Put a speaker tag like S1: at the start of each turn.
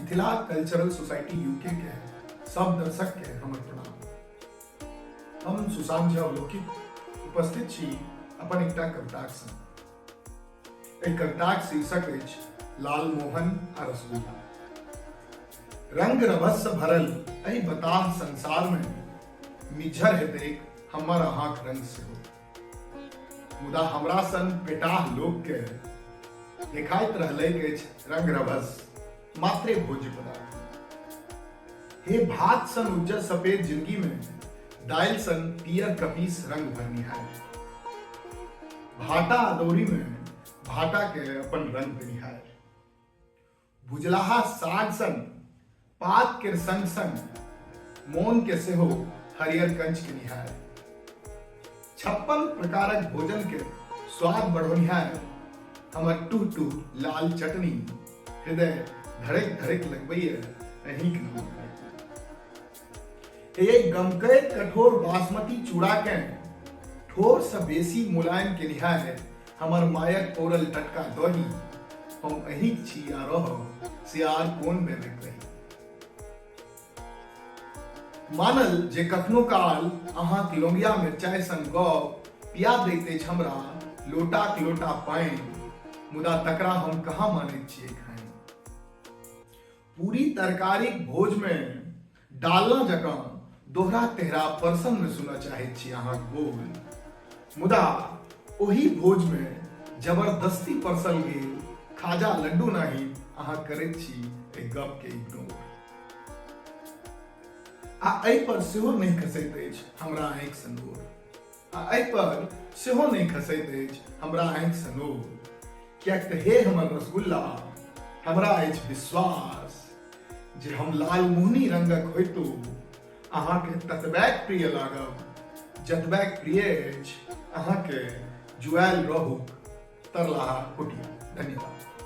S1: Mithila cultural society UK के सब दर्शक के हमर प्रणाम। हम सुशांत झा अवलोकित उपस्थित छी अपन एकटा कविताक संग। एहि कविताक शीर्षक अछि लाल मोहन आ रसगुल्ला। रंग रभस भरल एहि बताह संसार में मिझर हेतैक हमर अहाँक रंग सेहो, मुदा हमरा सन पेटाह लोक के देखाइत रहलैक अछि रंग रभस मात्रे भोज्य पदार्थ। हे भात सन उज्जर सफेद जिंदगी में दाइल सन पियर कपीस रंग भरनिहार, भाटा अदौरी में भाटा के अपन रंग बनिहार, भुजलाहा साग सन पात के संग संग मोन के सेहो हरियर कंच के निहार, 56 प्रकारक भोजन के स्वाद बढ़ोनिहार हमर टूह टूह लाल चटनी हृदय धड़क धड़क लगबैया अहींक नाम। एक गमकैत कठोर बासमती चूड़ा के ठोर से बेसी मुलायम के निहार हमर मायक पौरल टटका दही हम अहींक छी आ रहब से आर कोन बेबैक रही। मानल जे कखनो काल अहाँक लौंगिया मिरचाई संग गप पिया दैत अछि हमरा लोटाक लोटा पानि, मुदा तकरा हम कहाँ मानैत छियै खाइन। पूरी तरकारी भोज में डालना जकां दोहरा तेहरा परसन में सुना चाहैत छी अहाँक बोल, मुदा ओही भोज में जबरदस्ती परसल गेल खाजा लड्डू नाही अहाँ करैत छी एहि गप के इग्नोर। आ एहि पर सेहो नहीं खसैत अछि हमरा आँखि सँ नोर, आ एहि पर सेहो नहीं खसैत अछि हमरा आँखि सँ नोर, कियाक तऽ हे हमर रसगुल्ला हमरा अछि विश्वास जे हम लाल मोहनी रंगक होइतो अहाँके ततबैक प्रिय लागब जतबैक प्रिय अछि अहाँके जुआल रहूक तरलाहा कुटिया। धन्यवाद।